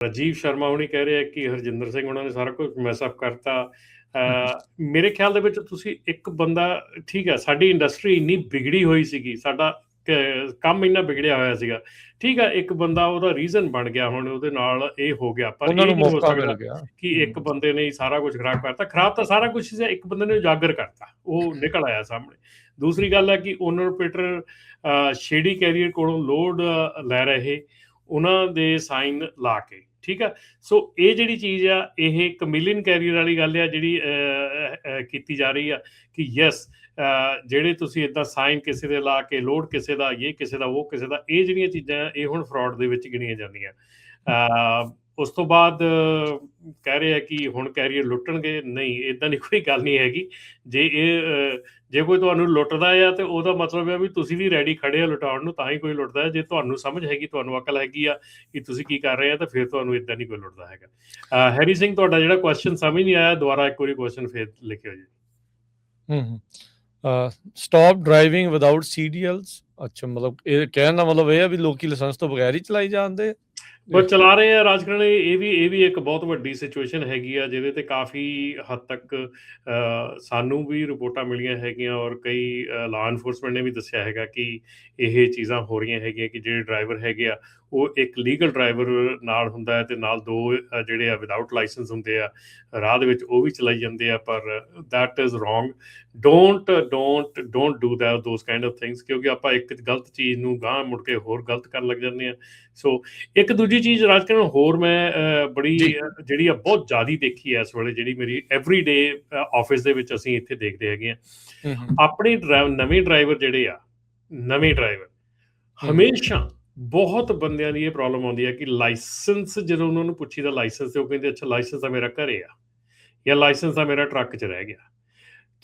ਰਾਜੀਵ ਸ਼ਰਮਾ ਹੁਣੀ ਕਹਿ ਰਹੇ ਆ ਕਿ ਹਰਜਿੰਦਰ ਸਿੰਘ ਉਹਨਾਂ ਨੇ ਸਾਰਾ ਕੁਝ ਮੈਸਅਪ ਕਰਤਾ। ਮੇਰੇ ਖਿਆਲ ਦੇ ਵਿੱਚ ਤੁਸੀਂ ਇੱਕ ਬੰਦਾ, ਠੀਕ ਹੈ, ਸਾਡੀ ਇੰਡਸਟਰੀ ਇੰਨੀ ਵਿਗੜੀ ਹੋਈ ਸੀਗੀ, ਸਾਡਾ ਕੰਮ ਇੰਨਾ ਵਿਗੜਿਆ ਹੋਇਆ ਸੀਗਾ, ਠੀਕ ਹੈ, ਇੱਕ ਬੰਦਾ ਉਹਦਾ ਰੀਜ਼ਨ ਬਣ ਗਿਆ, ਹੁਣ ਉਹਦੇ ਨਾਲ ਇਹ ਹੋ ਗਿਆ, ਪਰ ਉਹਨਾਂ ਇਹ ਨੂੰ ਨਹੀਂ ਹੋ ਮੌਕਾ ਸਕਦਾ ਮਿਲ ਗਿਆ ਕਿ ਇੱਕ ਬੰਦੇ ਨੇ ਹੀ ਸਾਰਾ ਕੁਝ ਖਰਾਬ ਕਰਤਾ। ਖਰਾਬ ਤਾਂ ਸਾਰਾ ਕੁਝ ਸੀ, ਇੱਕ ਬੰਦੇ ਨੇ ਉਜਾਗਰ ਕਰਤਾ, ਉਹ ਨਿਕਲ ਆਇਆ ਸਾਹਮਣੇ। ਦੂਸਰੀ ਗੱਲ ਹੈ ਕਿ ਓਨਰ ਪੀਟਰ ਸ਼ੇਡੀ ਕੈਰੀਅਰ ਕੋਲੋਂ ਲੋਡ ਲੈ ਰਹੇ, ਉਹਨਾਂ ਦੇ ਸਾਈਨ ਲਾ ਕੇ, ਠੀਕ ਆ। ਸੋ ਇਹ ਜਿਹੜੀ ਚੀਜ਼ ਆ, ਇਹ ਕਮਿਲੀਅਨ ਕੈਰੀਅਰ ਵਾਲੀ ਗੱਲ ਆ ਜਿਹੜੀ ਕੀਤੀ ਜਾ ਰਹੀ ਆ ਕਿ ਯੈਸ, ਜਿਹੜੇ ਤੁਸੀਂ ਇਦਾਂ ਸਾਈਨ ਕਿਸੇ ਦੇ ਲਾ ਕੇ, ਲੋਡ ਕਿਸੇ ਦਾ, ਇਹ ਕਿਸੇ ਦਾ, ਉਹ ਕਿਸੇ ਦਾ, ਇਹ ਜਿਹੜੀਆਂ ਚੀਜ਼ਾਂ ਇਹ ਹੁਣ ਫਰਾਡ ਦੇ ਵਿੱਚ ਗਿਣੀਆਂ ਜਾਂਦੀਆਂ। ਉਸ ਤੋਂ ਬਾਅਦ ਕਹਿ ਰਹੇ ਆ ਕਿ ਹੁਣ ਕੈਰੀਅਰ ਲੁੱਟਣਗੇ, ਨਹੀਂ, ਇਦਾਂ ਦੀ ਕੋਈ ਗੱਲ ਨਹੀਂ ਹੈਗੀ। ਜੇ ਕੋਈ ਤੁਹਾਨੂੰ ਲੁੱਟਦਾ ਆ ਤੇ ਉਹਦਾ ਮਤਲਬ ਹੈ ਵੀ ਤੁਸੀਂ ਵੀ ਰੈਡੀ ਖੜੇ ਆ ਲੁਟਾਉਣ ਨੂੰ, ਤਾਂ ਹੀ ਕੋਈ ਲੁੱਟਦਾ ਹੈ। ਜੇ ਤੁਹਾਨੂੰ ਸਮਝ ਹੈਗੀ, ਤੁਹਾਨੂੰ ਅਕਲ ਹੈਗੀ ਆ ਕਿ ਤੁਸੀਂ ਕੀ ਕਰ ਰਹੇ ਆ, ਤਾਂ ਫਿਰ ਤੁਹਾਨੂੰ ਇਦਾਂ ਨਹੀਂ ਕੋਈ ਲੁੱਟਦਾ ਹੈਗਾ। ਹੈਰੀ ਸਿੰਘ, ਤੁਹਾਡਾ ਜਿਹੜਾ ਕੁਐਸਚਨ ਸਮਝ ਨਹੀਂ ਆਇਆ, ਦੁਬਾਰਾ ਇੱਕ ਵਾਰੀ ਕੁਐਸਚਨ ਫਿਰ ਲਿਖਿਓ ਜੀ। Stop driving without CDLs. ਅੱਛਾ, ਮਤਲਬ ਇਹ ਕਹਿਣ ਦਾ ਮਤਲਬ ਇਹ ਆ ਵੀ ਲੋਕੀ ਲਾਇਸੈਂਸ ਤੋਂ ਬਗੈਰ ਹੀ ਚਲਾਈ ਜਾਂਦੇ ਬਸ ਚਲਾ ਰਹੇ ਆ ਰਾਜਕਰਨ। ਇਹ ਵੀ ਇੱਕ ਬਹੁਤ ਵੱਡੀ ਸਿਚੁਏਸ਼ਨ ਹੈਗੀ ਆ, ਜਿਹਦੇ ਤੇ ਕਾਫੀ ਹੱਦ ਤੱਕ ਸਾਨੂੰ ਵੀ ਰਿਪੋਰਟਾਂ ਮਿਲੀਆਂ ਹੈਗੀਆਂ, ਔਰ ਕਈ ਲਾਅ ਐਨਫੋਰਸਮੈਂਟ ਨੇ ਵੀ ਦੱਸਿਆ ਹੈਗਾ ਕਿ ਇਹ ਚੀਜ਼ਾਂ ਹੋ ਰਹੀਆਂ ਹੈਗੀਆਂ ਕਿ ਜਿਹੜੇ ਡਰਾਈਵਰ ਹੈਗੇ ਆ, ਉਹ ਇੱਕ ਲੀਗਲ ਡਰਾਈਵਰ ਨਾਲ ਹੁੰਦਾ ਹੈ ਤੇ ਨਾਲ ਦੋ ਜਿਹੜੇ ਆ ਵਿਦਆਊਟ ਲਾਇਸੈਂਸ ਹੁੰਦੇ ਆ, ਰਾਹ ਦੇ ਵਿੱਚ ਉਹ ਵੀ ਚਲਾਈ ਜਾਂਦੇ ਆ। ਪਰ that is wrong. Don't do those kind of things, ਕਿਉਂਕਿ ਆਪਾਂ ਇੱਕ ਗਲਤ ਚੀਜ਼ ਨੂੰ ਗਾਂਹ ਮੁੜ ਕੇ ਹੋਰ ਗਲਤ ਕਰਨ ਲੱਗ ਜਾਂਦੇ ਆ। ਸੋ ਇੱਕ ਦੂਜੀ ਚੀਜ਼ ਰਾਜਕਰਨ ਹੋਰ ਮੈਂ ਬੜੀ ਜਿਹੜੀ ਆ ਬਹੁਤ ਜ਼ਿਆਦਾ ਦੇਖੀ ਹੈ ਇਸ ਵੇਲੇ, ਜਿਹੜੀ ਮੇਰੀ ਐਵਰੀ ਡੇ ਆਫਿਸ ਦੇ ਵਿੱਚ ਅਸੀਂ ਇੱਥੇ ਦੇਖਦੇ ਹੈਗੇ ਆ, ਆਪਣੇ ਨਵੇਂ ਡਰਾਈਵਰ ਜਿਹੜੇ ਆ, ਨਵੇਂ ਡਰਾਈਵਰ ਹਮੇਸ਼ਾ ਬਹੁਤ ਬੰਦਿਆਂ ਦੀ ਇਹ ਪ੍ਰੋਬਲਮ ਆਉਂਦੀ ਹੈ ਕਿ ਲਾਇਸੈਂਸ, ਜਦੋਂ ਉਹਨਾਂ ਨੂੰ ਪੁੱਛੀਦਾ ਲਾਇਸੈਂਸ, ਤੇ ਉਹ ਕਹਿੰਦੇ ਅੱਛਾ ਲਾਇਸੈਂਸ ਤਾਂ ਮੇਰਾ ਘਰੇ ਆ, ਜਾਂ ਲਾਇਸੈਂਸ ਤਾਂ ਮੇਰਾ ਟਰੱਕ 'ਚ ਰਹਿ ਗਿਆ।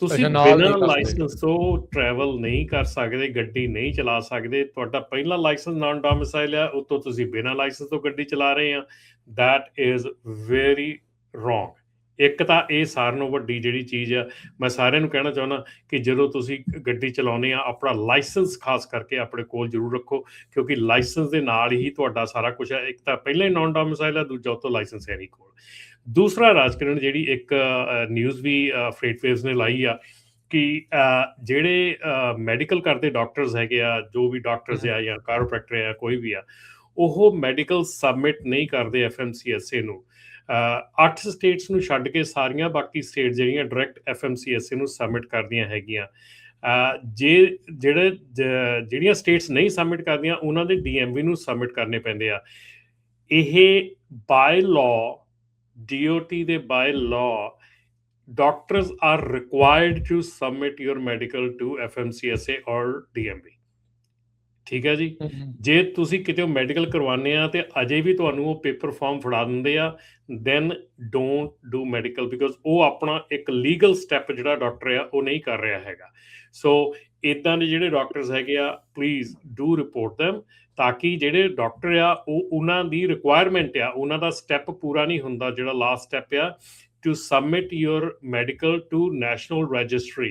ਤੁਸੀਂ ਬਿਨਾਂ ਲਾਇਸੈਂਸ ਤੋਂ ਟਰੈਵਲ ਨਹੀਂ ਕਰ ਸਕਦੇ, ਗੱਡੀ ਨਹੀਂ ਚਲਾ ਸਕਦੇ। ਤੁਹਾਡਾ ਪਹਿਲਾ ਲਾਇਸੈਂਸ ਨਾਨ ਡੋਮਿਸਾਈਲ ਆ, ਉਤੋਂ ਤੁਸੀਂ ਬਿਨਾਂ ਲਾਇਸੈਂਸ ਤੋਂ ਗੱਡੀ ਚਲਾ ਰਹੇ ਆ, ਦੈਟ ਇਜ਼ ਵੈਰੀ ਰੋਂਗ। ਇੱਕ ਤਾਂ ਇਹ ਸਾਰਿਆਂ ਨਾਲੋਂ ਵੱਡੀ ਜਿਹੜੀ ਚੀਜ਼ ਆ, ਮੈਂ ਸਾਰਿਆਂ ਨੂੰ ਕਹਿਣਾ ਚਾਹੁੰਦਾ ਕਿ ਜਦੋਂ ਤੁਸੀਂ ਗੱਡੀ ਚਲਾਉਂਦੇ ਆ, ਆਪਣਾ ਲਾਇਸੈਂਸ ਖਾਸ ਕਰਕੇ ਆਪਣੇ ਕੋਲ ਜ਼ਰੂਰ ਰੱਖੋ, ਕਿਉਂਕਿ ਲਾਇਸੈਂਸ ਦੇ ਨਾਲ ਹੀ ਤੁਹਾਡਾ ਸਾਰਾ ਕੁਝ ਹੈ। ਇੱਕ ਤਾਂ ਪਹਿਲਾਂ ਹੀ ਨਾਨ ਡੋਮਿਸਾਈਲ ਆ, ਦੂਜਾ ਉਤੋਂ ਲਾਇਸੈਂਸ ਹੈ ਨਹੀਂ ਕੋਲ। ਦੂਸਰਾ ਰਾਜਕਰਨ, ਜਿਹੜੀ ਇੱਕ ਨਿਊਜ਼ ਵੀ ਫਰੇਟਵੇਵਜ਼ ਨੇ ਲਾਈ ਆ ਕਿ ਜਿਹੜੇ ਮੈਡੀਕਲ ਕਰਦੇ ਡਾਕਟਰਸ ਹੈਗੇ ਆ, ਜੋ ਵੀ ਡਾਕਟਰਸ ਆ ਜਾਂ ਕਾਇਰੋਪ੍ਰੈਕਟਰ ਆ, ਕੋਈ ਵੀ ਆ, ਉਹ ਮੈਡੀਕਲ ਸਬਮਿਟ ਨਹੀਂ ਕਰਦੇ FMCSA ਨੂੰ। 8 ਸਟੇਟਸ ਨੂੰ ਛੱਡ ਕੇ ਸਾਰੀਆਂ ਬਾਕੀ ਸਟੇਟ ਜਿਹੜੀਆਂ ਡਾਇਰੈਕਟ FMCSA ਨੂੰ ਸਬਮਿਟ ਕਰਦੀਆਂ ਹੈਗੀਆਂ। ਜਿਹੜੀਆਂ ਸਟੇਟਸ ਨਹੀਂ ਸਬਮਿਟ ਕਰਦੀਆਂ, ਉਹਨਾਂ ਦੇ DMV ਨੂੰ ਸਬਮਿਟ ਕਰਨੇ ਪੈਂਦੇ ਆ। ਇਹ ਬਾਏ ਲਾਅ, DOT ਦੇ bylaw, doctors are required to submit your medical to FMCSA or DMV, ਠੀਕ ਹੈ ਜੀ। ਜੇ ਤੁਸੀਂ ਕਿਤੇ ਮੈਡੀਕਲ ਕਰਵਾਉਂਦੇ ਆ ਤੇ ਅਜੇ ਵੀ ਤੁਹਾਨੂੰ ਉਹ ਪੇਪਰ ਫਾਰਮ ਫੜਾ ਦਿੰਦੇ ਆ, then don't do medical, because ਉਹ ਆਪਣਾ ਇੱਕ ਲੀਗਲ ਸਟੈਪ ਜਿਹੜਾ ਡਾਕਟਰ ਆ ਉਹ ਨਹੀਂ ਕਰ ਰਿਹਾ ਹੈਗਾ। ਸੋ ਇੱਦਾਂ ਦੇ ਜਿਹੜੇ ਡਾਕਟਰਸ ਹੈਗੇ ਆ, ਪਲੀਜ਼ ਡੂ ਰਿਪੋਰਟ ਦੈਮ, ਤਾਂ ਕਿ ਜਿਹੜੇ ਡਾਕਟਰ ਆ ਉਹ ਉਹਨਾਂ ਦੀ ਰਿਕੁਆਇਰਮੈਂਟ ਆ, ਉਹਨਾਂ ਦਾ ਸਟੈਪ ਪੂਰਾ ਨਹੀਂ ਹੁੰਦਾ, ਜਿਹੜਾ ਲਾਸਟ ਸਟੈਪ ਆ, to submit your medical to national registry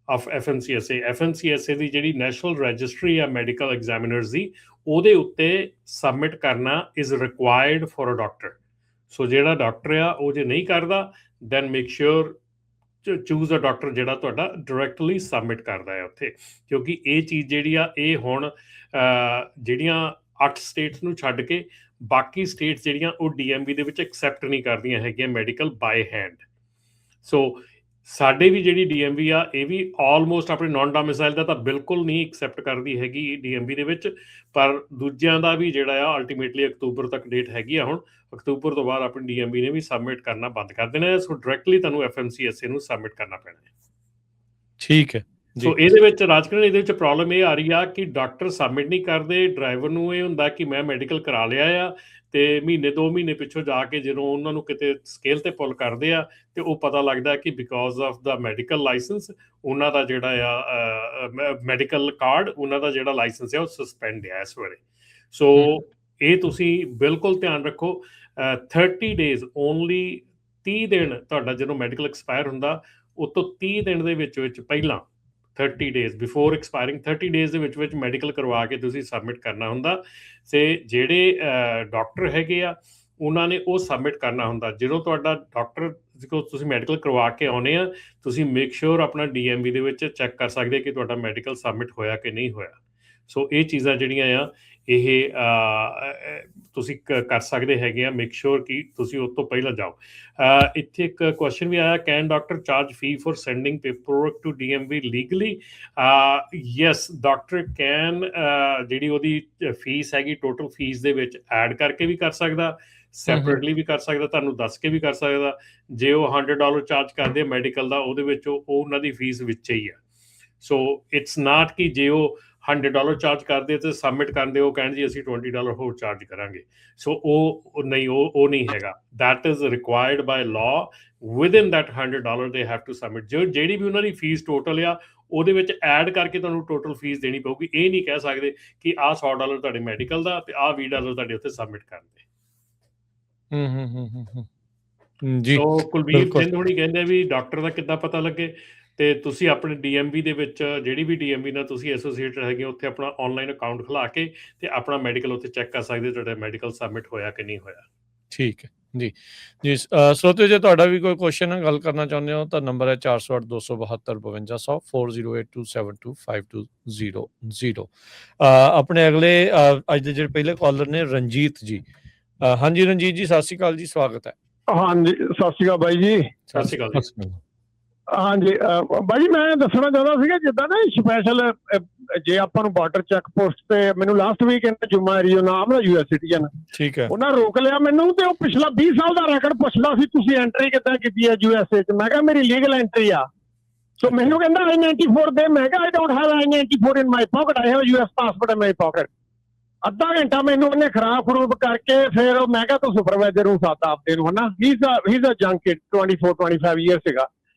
of FMCSA। FMCSA ਦੀ ਜਿਹੜੀ ਨੈਸ਼ਨਲ ਰਜਿਸਟਰੀ ਆ ਮੈਡੀਕਲ ਐਗਜ਼ਾਮੀਨਰਸ ਦੀ, ਉਹਦੇ ਉੱਤੇ ਸਬਮਿਟ ਕਰਨਾ is required for a doctor। ਸੋ ਜਿਹੜਾ ਡਾਕਟਰ ਆ ਉਹ ਜੇ ਨਹੀਂ ਕਰਦਾ, then make sure ਚੂਜ਼ ਅ ਡਾਕਟਰ ਜਿਹੜਾ ਤੁਹਾਡਾ ਡਾਇਰੈਕਟਲੀ ਸਬਮਿਟ ਕਰਦਾ ਹੈ ਉੱਥੇ, ਕਿਉਂਕਿ ਇਹ ਚੀਜ਼ ਜਿਹੜੀ ਆ, ਇਹ ਹੁਣ ਜਿਹੜੀਆਂ 8 ਸਟੇਟਸ ਨੂੰ ਛੱਡ ਕੇ ਬਾਕੀ ਸਟੇਟਸ ਜਿਹੜੀਆਂ ਉਹ DMV ਦੇ ਵਿੱਚ ਐਕਸੈਪਟ ਨਹੀਂ ਕਰਦੀਆਂ ਹੈਗੀਆਂ ਮੈਡੀਕਲ ਬਾਏ ਹੈਂਡ। ਸੋ ਸਾਡੇ ਵੀ ਜਿਹੜੀ DMV ਆ, ਇਹ ਵੀ ਆਲਮੋਸਟ ਆਪਣੇ ਨਾਨ ਡੋਮਿਸਾਈਲ ਦਾ ਤਾਂ ਬਿਲਕੁਲ ਨਹੀਂ ਐਕਸੈਪਟ ਕਰਦੀ ਹੈਗੀ DMV ਦੇ ਵਿੱਚ, ਪਰ ਦੂਜਿਆਂ ਦਾ ਵੀ ਜਿਹੜਾ ਆ ਅਲਟੀਮੇਟਲੀ ਅਕਤੂਬਰ ਤੱਕ ਡੇਟ ਹੈਗੀ ਆ। ਹੁਣ ਅਕਤੂਬਰ ਤੋਂ ਬਾਅਦ ਆਪਣੀ DMV ਨੇ ਵੀ ਸਬਮਿਟ ਕਰਨਾ ਬੰਦ ਕਰ ਦੇਣਾ ਹੈ। ਸੋ ਡਾਇਰੈਕਟਲੀ ਤੁਹਾਨੂੰ FMCSA ਨੂੰ ਸਬਮਿਟ ਕਰਨਾ ਪੈਣਾ ਹੈ। ਠੀਕ ਹੈ। ਸੋ ਇਹਦੇ ਵਿੱਚ ਰਾਜਕਰਨ, ਇਹਦੇ ਵਿੱਚ ਪ੍ਰੋਬਲਮ ਇਹ ਆ ਰਹੀ ਆ ਕਿ ਡਾਕਟਰ ਸਬਮਿਟ ਨਹੀਂ ਕਰਦੇ, ਡਰਾਈਵਰ ਨੂੰ ਇਹ ਹੁੰਦਾ ਕਿ ਮੈਂ ਮੈਡੀਕਲ ਕਰਾ ਲਿਆ ਆ, ਤੇ ਮਹੀਨੇ 2 ਮਹੀਨੇ ਪਿੱਛੋਂ ਜਾ ਕੇ ਜਦੋਂ ਉਹਨਾਂ ਨੂੰ ਕਿਤੇ ਸਕੇਲ ਤੇ ਪੁੱਲ ਕਰਦੇ ਆ, ਤੇ ਉਹ ਪਤਾ ਲੱਗਦਾ ਕਿ because of the medical licence, ਉਹਨਾਂ ਦਾ ਜਿਹੜਾ ਆ ਮੈਡੀਕਲ ਕਾਰਡ, ਉਹਨਾਂ ਦਾ ਜਿਹੜਾ ਲਾਇਸੈਂਸ ਆ ਉਹ ਸਸਪੈਂਡ ਆ ਇਸ ਵੇਲੇ। ਸੋ ਇਹ ਤੁਸੀਂ ਬਿਲਕੁਲ ਧਿਆਨ ਰੱਖੋ। 30 ਡੇਜ਼ ਓਨਲੀ, 30 ਦਿਨ ਤੁਹਾਡਾ ਜਦੋਂ ਮੈਡੀਕਲ ਐਕਸਪਾਇਰ ਹੁੰਦਾ, ਉਹ ਤੋਂ 30 ਦਿਨ ਦੇ ਵਿੱਚ ਪਹਿਲਾਂ 30 ਡੇਜ਼ ਬਿਫੋਰ ਐਕਸਪਾਇਰਿੰਗ, 30 ਡੇਜ਼ ਦੇ ਵਿੱਚ ਮੈਡੀਕਲ ਕਰਵਾ ਕੇ ਤੁਸੀਂ ਸਬਮਿਟ ਕਰਨਾ ਹੁੰਦਾ। ਤੇ ਜਿਹੜੇ ਡਾਕਟਰ ਹੈਗੇ ਆ, ਉਹਨਾਂ ਨੇ ਉਹ ਸਬਮਿਟ ਕਰਨਾ ਹੁੰਦਾ। ਜਦੋਂ ਤੁਹਾਡਾ ਡਾਕਟਰ ਕੋਲ ਤੁਸੀਂ ਮੈਡੀਕਲ ਕਰਵਾ ਕੇ ਆਉਂਦੇ ਆ, ਤੁਸੀਂ ਮੇਕ ਸ਼ੋਰ ਆਪਣਾ DMV ਦੇ ਵਿੱਚ ਚੈੱਕ ਕਰ ਸਕਦੇ ਕਿ ਤੁਹਾਡਾ ਮੈਡੀਕਲ ਸਬਮਿਟ ਹੋਇਆ ਕਿ ਨਹੀਂ ਹੋਇਆ। ਸੋ ਇਹ ਚੀਜ਼ਾਂ ਜਿਹੜੀਆਂ ਆ ਇਹ ਤੁਸੀਂ ਕਰ ਸਕਦੇ ਹੈਗੇ ਆ, ਮੇਕ ਸ਼ੋਰ ਕਿ ਤੁਸੀਂ ਉਸ ਤੋਂ ਪਹਿਲਾਂ ਜਾਓ। ਇੱਥੇ ਇੱਕ ਕੁਐਸਚਨ ਵੀ ਆਇਆ, can doctor charge fee for sending paperwork to DMV legally? Yes, doctor can ਜਿਹੜੀ ਉਹਦੀ ਫੀਸ ਹੈਗੀ ਟੋਟਲ ਫੀਸ ਦੇ ਵਿੱਚ ਐਡ ਕਰਕੇ ਵੀ ਕਰ ਸਕਦਾ, ਸੈਪਰੇਟਲੀ ਵੀ ਕਰ ਸਕਦਾ, ਤੁਹਾਨੂੰ ਦੱਸ ਕੇ ਵੀ ਕਰ ਸਕਦਾ। ਜੇ ਉਹ $100 ਚਾਰਜ ਕਰਦੇ ਆ ਮੈਡੀਕਲ ਦਾ, ਉਹਦੇ ਵਿੱਚ ਉਹ ਉਹਨਾਂ ਦੀ ਫੀਸ ਵਿੱਚ ਹੀ ਆ। ਸੋ ਇਟਸ ਨਾਟ ਕਿ ਜੇ ਉਹ $100 ਚਾਰਜ ਕਰਦੇ ਤੇ ਸਬਮਿਟ ਕਰਦੇ ਉਹ ਕਹਿਣ ਜੀ ਅਸੀਂ $20 ਹੋਰ ਚਾਰਜ ਕਰਾਂਗੇ। ਸੋ ਉਹ ਨਹੀਂ, ਉਹ ਨਹੀਂ ਹੈਗਾ। That is required ਬਾय law, within that $100 they have to submit. ਜਿਹੜੀ ਵੀ ਉਹਨਾਂ ਦੀ ਫੀਸ ਟੋਟਲ ਆ ਉਹਦੇ ਵਿੱਚ ਐਡ ਕਰਕੇ ਤੁਹਾਨੂੰ ਟੋਟਲ ਫੀਸ ਦੇਣੀ ਪਊਗੀ। ਇਹ ਨਹੀਂ ਕਹਿ ਸਕਦੇ ਕਿ ਆਹ $100 ਤੁਹਾਡੇ ਮੈਡੀਕਲ ਦਾ ਤੇ ਆਹ $20 ਤੁਹਾਡੇ ਉੱਥੇ ਸਬਮਿਟ ਕਰਨ ਦੇ। ਜੀ ਸੋ ਕੁਲਬੀਰ ਸਿੰਘ ਹੁਣੀ ਕਹਿੰਦੇ ਵੀ ਡਾਕਟਰ ਦਾ ਕਿੱਦਾਂ ਪਤਾ ਲੱਗੇ, ਤੇ ਤੁਸੀਂ ਆਪਣੇ DMV ਦੇ ਵਿੱਚ ਜਿਹੜੀ ਵੀ DMV ਨਾਲ ਤੁਸੀਂ ਐਸੋਸੀਏਟਡ ਹੈਗੇ ਉੱਥੇ ਆਪਣਾ ਆਨਲਾਈਨ ਅਕਾਊਂਟ ਖੁਲਾ ਕੇ ਤੇ ਆਪਣਾ ਮੈਡੀਕਲ ਉੱਥੇ ਚੈੱਕ ਕਰ ਸਕਦੇ ਤੁਹਾਡਾ ਮੈਡੀਕਲ ਸਬਮਿਟ ਹੋਇਆ ਕਿ ਨਹੀਂ ਹੋਇਆ। ਠੀਕ ਹੈ ਜੀ। ਜੀ ਸਰੋਤਿਓ, ਜੇ ਤੁਹਾਡਾ ਵੀ ਕੋਈ ਕੁਐਸਚਨ ਹੈ, ਗੱਲ ਕਰਨਾ ਚਾਹੁੰਦੇ ਹੋ ਤਾਂ ਨੰਬਰ ਹੈ 408-272-5200 4082725200। ਆਪਣੇ ਅਗਲੇ ਅੱਜ ਦੇ ਜਿਹੜੇ ਪਹਿਲੇ ਕਾਲਰ ਨੇ ਰਣਜੀਤ ਜੀ। ਹਾਂਜੀ ਰਣਜੀਤ ਜੀ, ਸਤਿ ਸ਼੍ਰੀ ਅਕਾਲ ਜੀ, ਸਵਾਗਤ ਹੈ। ਹਾਂਜੀ, ਸਤਿ ਸ਼੍ਰੀ ਅਕਾਲ ਬਾਈ ਜੀ। ਸਤਿ ਸ਼੍ਰੀ ਅਕਾਲ ਜੀ। ਹਾਂਜੀ ਬਾਈ ਜੀ, ਮੈਂ ਦੱਸਣਾ ਚਾਹੁੰਦਾ ਸੀਗਾ ਜਿੱਦਾਂ ਨਾ ਸਪੈਸ਼ਲ ਜੇ ਆਪਾਂ ਨੂੰ ਬਾਰਡਰ ਚੈੱਕ ਪੋਸਟ ਤੇ ਮੈਨੂੰ ਲਾਸਟ ਵੀਕ ਜੁਮਾ ਏਰੀਓ ਨਾਮ ਨਾ US ਸਿਟੀਜ਼ਨ, ਠੀਕ ਹੈ, ਉਹਨਾਂ ਰੋਕ ਲਿਆ ਮੈਨੂੰ ਤੇ ਉਹ ਪਿਛਲਾ 20 ਸਾਲ ਦਾ ਰੈਕੋਰਡ ਪੁੱਛਦਾ ਸੀ ਤੁਸੀਂ ਐਂਟਰੀ ਕਿੱਦਾਂ ਕੀਤੀ ਹੈ USA 'ਚ। ਮੈਂ ਕਿਹਾ ਮੇਰੀ ਲੀਗਲ ਐਂਟਰੀ ਆ। ਸੋ ਮੈਨੂੰ ਕਹਿੰਦਾ I-94 ਦੇ। ਮੈਂ ਕਿਹਾ I don't have I-94 in my pocket, I have a US passport in my pocket। ਅੱਧਾ ਘੰਟਾ ਮੈਨੂੰ ਉਹਨੇ ਖਰਾਬ ਖਰੂਬ ਕਰਕੇ ਫਿਰ ਮੈਂ ਕਿਹਾ ਤੂੰ ਸੁਪਰਵਾਈਜ਼ਰ ਨੂੰ ਸੱਦ ਆਪਦੇ ਨੂੰ, ਹਨਾ। he's a young kid, 24-25 years ਸੀਗਾ।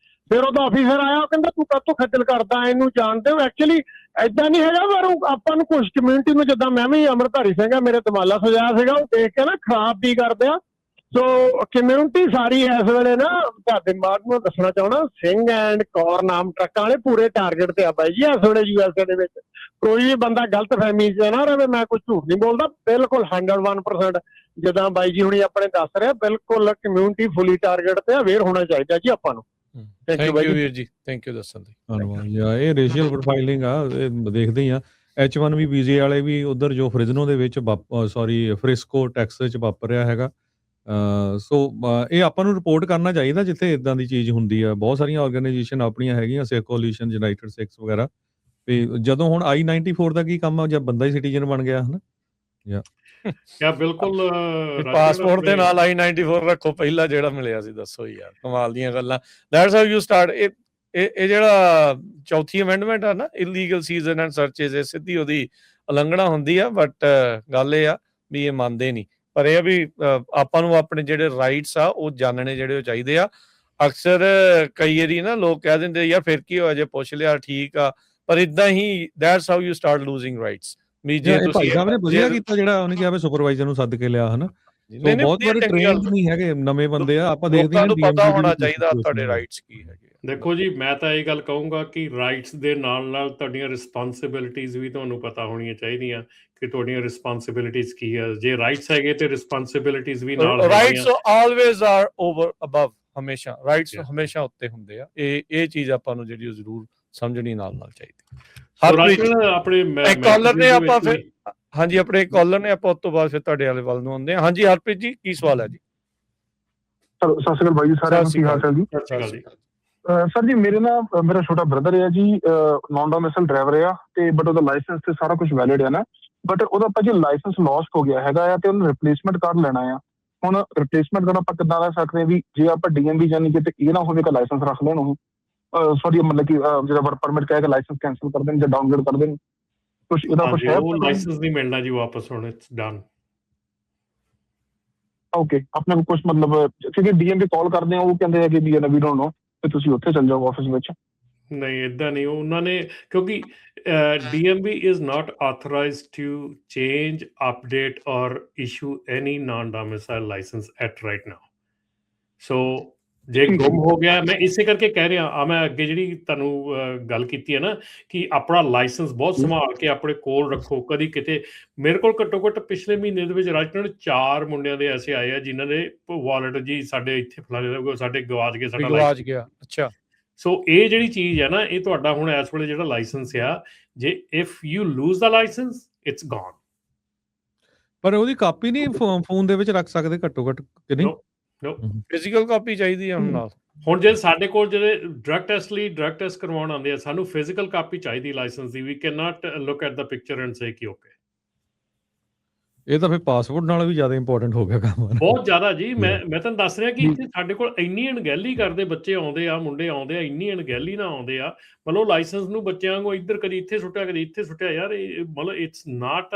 ਫਿਰ ਉਹਦਾ ਆਫੀਸਰ ਆਇਆ, ਉਹ ਕਹਿੰਦਾ ਤੂੰ ਕਾਹਤੋਂ ਖੱਜਲ ਕਰਦਾ, ਇਹਨੂੰ ਜਾਣਦੇ ਹੋ? ਐਕਚੁਅਲੀ ਏਦਾਂ ਨਹੀਂ ਹੈਗਾ, ਪਰ ਆਪਾਂ ਨੂੰ ਕੁਛ ਕਮਿਊਨਿਟੀ ਨੂੰ, ਜਿੱਦਾਂ ਮੈਂ ਵੀ ਅੰਮ੍ਰਿਤਧਾਰੀ ਸਿੰਘ ਆ, ਮੇਰੇ ਦਮਾਲਾ ਸਜਾਇਆ ਸੀਗਾ, ਉਹ ਦੇਖ ਕੇ ਨਾ ਖਰਾਬ ਵੀ ਕਰਦੇ ਆ। ਸੋ ਕਮਿਊਨਿਟੀ ਸਾਰੀ ਇਸ ਵੇਲੇ ਨਾ ਤੁਹਾਡੇ ਮਾਰ ਨੂੰ ਦੱਸਣਾ ਚਾਹੁੰਦਾ, ਸਿੰਘ ਐਂਡ ਕੌਰ ਨਾਮ ਟਰੱਕਾਂ ਵਾਲੇ ਪੂਰੇ ਟਾਰਗੇਟ ਤੇ ਆ ਬਾਈ ਜੀ ਇਸ ਵੇਲੇ USA ਦੇ ਵਿੱਚ। ਕੋਈ ਵੀ ਬੰਦਾ ਗਲਤ ਫਹਿਮੀ 'ਚ ਨਾ ਰਹੇ। ਮੈਂ ਕੁਝ ਝੂਠ ਨਹੀਂ ਬੋਲਦਾ, ਬਿਲਕੁਲ 101% ਜਿੱਦਾਂ ਬਾਈ ਜੀ ਹੁਣੀ ਆਪਣੇ ਦੱਸ ਰਹੇ, ਬਿਲਕੁਲ ਕਮਿਊਨਿਟੀ ਫੁੱਲੀ ਟਾਰਗੇਟ ਤੇ ਅਵੇਅਰ ਹੋਣਾ ਚਾਹੀਦਾ ਜੀ ਆਪਾਂ ਨੂੰ। ਥੈਂਕ ਯੂ ਵੀਰ ਜੀ, ਥੈਂਕ ਯੂ ਦੱਸਣ ਲਈ। ਧੰਨਵਾਦ। ਇਹ ਰੇਸ਼ੀਅਲ ਪ੍ਰੋਫਾਈਲਿੰਗ ਆ, ਇਹ ਦੇਖਦੇ ਹੀ ਆ। H1B ਵੀਜ਼ੇ ਵਾਲੇ ਵੀ ਉਧਰ ਜੋ ਫ੍ਰਿਜ਼ਨੋ ਦੇ ਵਿੱਚ ਫ੍ਰਿਸਕੋ ਟੈਕਸਸ 'ਚ ਵਾਪਰ ਰਿਹਾ ਹੈਗਾ। ਸੋ ਇਹ ਆਪਾਂ ਨੂੰ ਰਿਪੋਰਟ ਕਰਨਾ ਚਾਹੀਦਾ ਜਿੱਥੇ ਇਦਾਂ ਦੀ ਚੀਜ਼ ਹੁੰਦੀ ਆ। ਬਹੁਤ ਸਾਰੀਆਂ ਆਰਗੇਨਾਈਜੇਸ਼ਨ ਆਪਣੀਆਂ ਹੈਗੀਆਂ, ਸਿੱਖ ਕੋਲੀਸ਼ਨ, ਯੂਨਾਈਟਿਡ ਸਿੱਖਸ ਵਗੈਰਾ। ਤੇ ਜਦੋਂ ਹੁਣ I-94 ਦਾ ਕੀ ਕੰਮ ਆ, ਜਦ ਬੰਦਾ ਹੀ ਸਿਟੀਜ਼ਨ ਬਣ ਗਿਆ, ਹਨਾ। ਕਿਆ ਬਿਲਕੁਲ ਪਾਸਪੋਰਟ ਦੇ ਨਾਲ I-94 ਰੱਖੋ, ਪਹਿਲਾ ਜਿਹੜਾ ਮਿਲਿਆ ਸੀ। ਦੱਸੋ ਯਾਰ, ਕਮਾਲ ਦੀਆਂ ਗੱਲਾਂ। That's how you start. ਇਹ ਜਿਹੜਾ ਚੌਥੀ ਅਮੈਂਡਮੈਂਟ ਆ ਨਾ, ਇਲੀਗਲ ਸੀਜ਼ਨ ਐਂਡ ਸਰਚੇਜ਼, ਇਹ ਸਿੱਧੀ ਉਹਦੀ ਉਲੰਘਣਾ ਹੁੰਦੀ ਆ। ਬਟ ਗੱਲ ਇਹ ਆ ਵੀ ਇਹ ਮੰਨਦੇ ਨਹੀਂ। ਪਰ ਇਹ ਵੀ ਆਪਾਂ ਨੂੰ ਆਪਣੇ ਜਿਹੜੇ ਰਾਈਟਸ ਆ ਉਹ ਜਾਣਨੇ ਜਿਹੜੇ ਉਹ ਚਾਹੀਦੇ ਆ। ਅਕਸਰ ਕਈ ਵਾਰੀ ਨਾ ਲੋਕ ਕਹਿ ਦਿੰਦੇ ਯਾਰ ਫਿਰ ਕੀ ਹੋਇਆ ਜੇ ਪੁੱਛ ਲਿਆ, ਠੀਕ ਆ, ਪਰ ਇਦਾਂ ਹੀ that's how you start losing rights. ਵੀ ਜੇ ਭਾਈ ਸਾਹਿਬ ਨੇ ਵਧੀਆ ਕੀਤਾ ਜਿਹੜਾ ਉਹਨੇ ਕਿਹਾ ਵੀ ਸੁਪਰਵਾਈਜ਼ਰ ਨੂੰ ਸੱਦ ਕੇ ਲਿਆ, ਹਨਾ। ਬਹੁਤ ਵਾਰ ਟ੍ਰੇਨਡ ਨਹੀਂ ਹੈਗੇ, ਨਵੇਂ ਬੰਦੇ ਆ। ਆਪਾਂ ਦੇਖਦੇ ਹਾਂ ਪਤਾ ਹੋਣਾ ਚਾਹੀਦਾ ਤੁਹਾਡੇ ਰਾਈਟਸ ਕੀ ਹੈਗੇ। ਦੇਖੋ ਜੀ, ਮੈਂ ਤਾਂ ਇਹ ਗੱਲ ਕਹੂੰਗਾ ਕਿ ਰਾਈਟਸ ਦੇ ਨਾਲ ਨਾਲ ਤੁਹਾਡੀਆਂ ਰਿਸਪੌਂਸਿਬਿਲਿਟੀਜ਼ ਵੀ ਤੁਹਾਨੂੰ ਪਤਾ ਹੋਣੀਆਂ ਚਾਹੀਦੀਆਂ ਕਿ ਤੁਹਾਡੀਆਂ ਰਿਸਪੌਂਸਿਬਿਲਿਟੀਜ਼ ਕੀ ਆ। ਜੇ ਰਾਈਟਸ ਹੈਗੇ ਤੇ ਰਿਸਪੌਂਸਿਬਿਲਿਟੀਜ਼ ਵੀ ਨਾਲ rights always are over above, ਹਮੇਸ਼ਾ ਰਾਈਟਸ ਹਮੇਸ਼ਾ ਉੱਤੇ ਹੁੰਦੇ ਆ। ਇਹ ਚੀਜ਼ ਆਪਾਂ ਨੂੰ ਜਿਹੜੀ ਜ਼ਰੂਰ ਸਮਝਣੀ ਨਾਲ ਚਾਹੀਦੀ। ਆਪਣੇ ਕਾਲਰ ਨੇ ਆਪਾਂ ਫਿਰ ਹਾਂਜੀ ਆਪਣੇ ਕਾਲਰ ਨੇ ਆਪਾਂ ਉਸ ਤੋਂ ਬਾਅਦ ਫਿਰ ਤੁਹਾਡੇ ਵਾਲੇ ਵੱਲ ਨੂੰ ਆਉਂਦੇ ਹਾਂ। ਹਾਂਜੀ ਹਰਪ੍ਰੀਤ ਜੀ, ਕੀ ਸਵਾਲ ਹੈ ਜੀ? ਸਤਿ ਸ਼੍ਰੀ ਅਕਾਲ ਬਾਈ ਜੀ, ਸਾਰਿਆਂ ਨੂੰ ਕੀ ਹਾਲ ਚਾਲ ਜੀ? ਸਰ ਜੀ, ਮੇਰਾ ਛੋਟਾ ਬ੍ਰਦਰ ਹੈ ਜੀ, ਨਾਨ ਡੋਮਿਸਾਈਲ ਡਰਾਈਵਰ ਆ ਤੇ ਬਟ ਉਹਦਾ ਲਾਇਸੈਂਸ ਤੇ ਸਾਰਾ ਕੁਝ ਵੈਲਿਡ ਹੈ ਨਾ। ਬਟ ਉਹਦਾ ਭਾਜੀ ਲਾਇਸੈਂਸ ਲੌਸਟ ਹੋ ਗਿਆ ਹੈਗਾ ਆ ਤੇ ਉਹਨੂੰ ਰਿਪਲੇਸਮੈਂਟ ਕਾਰਡ ਲੈਣਾ ਆ। ਹੁਣ ਰਿਪਲੇਸਮੈਂਟ ਕਾਰਡ ਆਪਾਂ ਕਿੱਦਾਂ ਲੈ ਸਕਦੇ ਵੀ ਜੇ ਆਪਾਂ DMV ਜਾਣੀ ਕਿ ਇਹ ਨਾ ਹੋਵੇ ਕਿ ਲਾਇਸੈਂਸ ਰੱਖ ਲੈਣ ਉਹ ਸੌਰੀ ਮਤਲਬ ਕਿ ਜਿਹੜਾ ਵਰਕ ਪਰਮਿਟ ਕਹੇਗਾ ਲਾਇਸੈਂਸ ਕੈਂਸਲ ਕਰ ਦੇਣ ਜਾਂ ਡਾਊਨਗ੍ਰੇਡ ਕਰ ਦੇਣ, ਕੁਝ ਇਹਦਾ ਕੁਝ ਹੈ? ਉਹ ਲਾਇਸੈਂਸ ਨਹੀਂ ਮਿਲਣਾ ਜੀ ਵਾਪਸ, ਹੁਣ ਇਟਸ ਡਨ। ਓਕੇ, ਆਪਣੇ ਕੋਲ ਕੁਝ ਮਤਲਬ ਕਿਉਂਕਿ DMV ਕਾਲ ਕਰਦੇ ਆ, ਉਹ ਕਹਿੰਦੇ ਆ ਕਿ ਵੀ ਵੀ ਡੋਨਟ ਨੋ ਤੇ ਤੁਸੀਂ ਉੱਥੇ ਚੱਲ ਜਾਓ ਆਫਿਸ ਵਿੱਚ। ਨਹੀਂ, ਇਦਾਂ ਨਹੀਂ। ਉਹਨਾਂ ਨੇ ਕਿਉਂਕਿ DMV is not authorized to change, update or issue any non domicile license at right now. So ਜੇ ਗੁੰਮ ਹੋ ਗਿਆ, ਮੈਂ ਇਸੇ ਕਰਕੇ ਕਹਿ ਰਿਹਾ ਆ, ਮੈਂ ਅੱਗੇ ਜਿਹੜੀ ਤੁਹਾਨੂੰ ਗੱਲ ਕੀਤੀ ਹੈ ਨਾ ਕਿ ਆਪਣਾ ਲਾਇਸੈਂਸ ਬਹੁਤ ਸੰਭਾਲ ਕੇ ਆਪਣੇ ਕੋਲ ਰੱਖੋ। ਕਦੀ ਕਿਤੇ ਮੇਰੇ ਕੋਲ ਘੱਟੋ ਘੱਟ ਪਿਛਲੇ ਮਹੀਨੇ ਦੇ ਵਿੱਚ ਰਾਜਕਰਨ 4 ਮੁੰਡਿਆਂ ਦੇ ਐਸੇ ਆਏ ਆ ਜਿਨ੍ਹਾਂ ਦੇ ਵਾਲਟ ਜੀ ਸਾਡੇ ਇੱਥੇ ਫਲਾਣੇ ਸਾਡੇ ਗਵਾਚ ਗਏ, ਸਾਡਾ ਗਵਾਚ ਗਿਆ। ਅੱਛਾ, ਸੋ ਇਹ ਜਿਹੜੀ ਚੀਜ਼ ਹੈ ਨਾ, ਇਹ ਤੁਹਾਡਾ ਹੁਣ ਇਸ ਵੇਲੇ ਜਿਹੜਾ ਲਾਇਸੈਂਸ ਆ, ਜੇ if you lose the licence it's gone. ਪਰ ਉਹਦੀ ਕਾਪੀ ਨਹੀਂ ਫੋਨ ਦੇ ਵਿੱਚ ਰੱਖ ਸਕਦੇ ਘੱਟੋ ਘੱਟ ਕਿ ਨਹੀਂ? ਨੋ ਫਿਜ਼ੀਕਲ ਕਾਪੀ ਚਾਹੀਦੀ ਆ ਹੁਣ ਨਾਲ। ਹੁਣ ਜੇ ਸਾਡੇ ਕੋਲ ਜਿਹੜੇ ਡਰਗ ਟੈਸਟ ਕਰਵਾਉਣ ਆਉਂਦੇ ਆ, ਸਾਨੂੰ ਫਿਜ਼ੀਕਲ ਕਾਪੀ ਚਾਹੀਦੀ ਲਾਇਸੈਂਸ ਦੀ। We can not look at the picture and say ਕਿ ਓਕੇ। ਇਹ ਤਾਂ ਫਿਰ ਪਾਸਪੋਰਟ ਨਾਲ ਵੀ ਜ਼ਿਆਦਾ ਇੰਪੋਰਟੈਂਟ ਹੋ ਗਿਆ ਕੰਮ। ਬਹੁਤ ਜ਼ਿਆਦਾ ਜੀ। ਮੈਂ ਤੁਹਾਨੂੰ ਦੱਸ ਰਿਹਾ ਕਿ ਇੱਥੇ ਸਾਡੇ ਕੋਲ ਇੰਨੀ ਅਣਗਹਿਲੀ ਕਰਦੇ ਬੱਚੇ ਆਉਂਦੇ ਆ, ਮੁੰਡੇ ਆਉਂਦੇ ਆ, ਇੰਨੀ ਅਣਗਹਿਲੀ ਨਾਲ ਆਉਂਦੇ ਆ। ਮਤਲਬ ਲਾਇਸੈਂਸ ਨੂੰ ਬੱਚਿਆਂ ਵਾਂਗੂ ਇੱਧਰ ਕਦੀ ਇੱਥੇ ਸੁੱਟਿਆ, ਕਦੀ ਇੱਥੇ ਸੁੱਟਿਆ। ਯਾਰ ਇਹ ਮਤਲਬ ਇਟਸ ਨਾਟ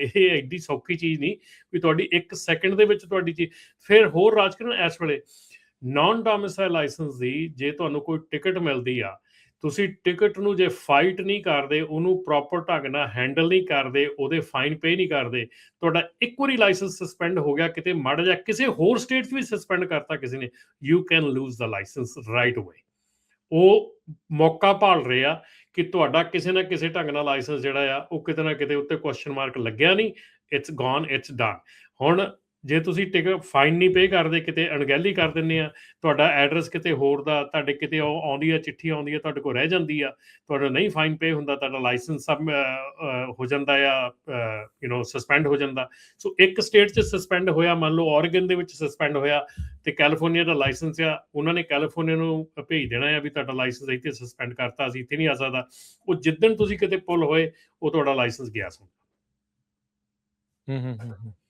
ਇਹ ਐਡੀ ਸੌਖੀ ਚੀਜ਼ ਨਹੀਂ ਵੀ ਤੁਹਾਡੀ 1 ਸੈਕਿੰਡ ਦੇ ਵਿੱਚ ਤੁਹਾਡੀ ਚੀਜ਼। ਫਿਰ ਹੋਰ ਰਾਜਕਰਨ ਇਸ ਵੇਲੇ ਨਾਨ ਡੋਮਿਸਾਈਲ ਲਾਇਸੈਂਸ ਦੀ ਜੇ ਤੁਹਾਨੂੰ ਕੋਈ ਟਿਕਟ ਮਿਲਦੀ ਆ, ਤੁਸੀਂ ਟਿਕਟ ਨੂੰ ਜੇ ਫਾਈਟ ਨਹੀਂ ਕਰਦੇ, ਉਹਨੂੰ ਪ੍ਰੋਪਰ ਢੰਗ ਨਾਲ ਹੈਂਡਲ ਨਹੀਂ ਕਰਦੇ, ਉਹਦੇ ਫਾਈਨ ਪੇ ਨਹੀਂ ਕਰਦੇ, ਤੁਹਾਡਾ ਇੱਕ ਵਾਰੀ ਲਾਇਸੈਂਸ ਸਸਪੈਂਡ ਹੋ ਗਿਆ, ਕਿਤੇ ਮੜ ਜਾ ਕਿਸੇ ਹੋਰ ਸਟੇਟ 'ਚ ਵੀ ਸਸਪੈਂਡ ਕਰਤਾ ਕਿਸੇ ਨੇ, you can lose the licence right away. ਉਹ ਮੌਕਾ ਭਾਲ ਰਹੇ ਆ ਕਿ ਤੁਹਾਡਾ ਕਿਸੇ ਨਾ ਕਿਸੇ ਢੰਗ ਨਾਲ ਲਾਇਸੈਂਸ ਜਿਹੜਾ ਆ ਉਹ ਕਿਤੇ ਨਾ ਕਿਤੇ ਉੱਤੇ ਕੁਐਸਚਨ ਮਾਰਕ ਲੱਗਿਆ ਨਹੀਂ, ਇਟਸ ਗੋਨ, ਇਟਸ ਡਨ। ਹੁਣ ਜੇ ਤੁਸੀਂ ਟਿਕਟ ਫਾਈਨ ਨਹੀਂ ਪੇ ਕਰਦੇ, ਕਿਤੇ ਅਣਗਹਿਲੀ ਕਰ ਦਿੰਦੇ ਆ, ਤੁਹਾਡਾ ਐਡਰੈਸ ਕਿਤੇ ਹੋਰ ਦਾ, ਤੁਹਾਡੇ ਕਿਤੇ ਆਉਂਦੀ ਆ ਚਿੱਠੀ ਆਉਂਦੀ ਆ, ਤੁਹਾਡੇ ਕੋਲ ਰਹਿ ਜਾਂਦੀ ਆ, ਤੁਹਾਡਾ ਨਹੀਂ ਫਾਈਨ ਪੇ ਹੁੰਦਾ, ਤੁਹਾਡਾ ਲਾਇਸੈਂਸ ਸਭ ਹੋ ਜਾਂਦਾ ਆ, ਸਸਪੈਂਡ ਹੋ ਜਾਂਦਾ। ਸੋ ਇੱਕ ਸਟੇਟ 'ਚ ਸਸਪੈਂਡ ਹੋਇਆ, ਮੰਨ ਲਓ ਔਰਗਨ ਦੇ ਵਿੱਚ ਸਸਪੈਂਡ ਹੋਇਆ, ਤੇ ਕੈਲੀਫੋਰਨੀਆ ਦਾ ਲਾਇਸੈਂਸ ਆ, ਉਹਨਾਂ ਨੇ ਕੈਲੀਫੋਰਨੀਆ ਨੂੰ ਭੇਜ ਦੇਣਾ ਆ ਵੀ ਤੁਹਾਡਾ ਲਾਇਸੈਂਸ ਇੱਥੇ ਸਸਪੈਂਡ ਕਰਤਾ, ਅਸੀਂ ਇੱਥੇ ਨਹੀਂ ਆ ਸਕਦਾ। ਉਹ ਜਿੱਦਣ ਤੁਸੀਂ ਕਿਤੇ ਪੁੱਲ ਹੋਏ, ਉਹ ਤੁਹਾਡਾ ਲਾਇਸੈਂਸ ਗਿਆ ਸੀ।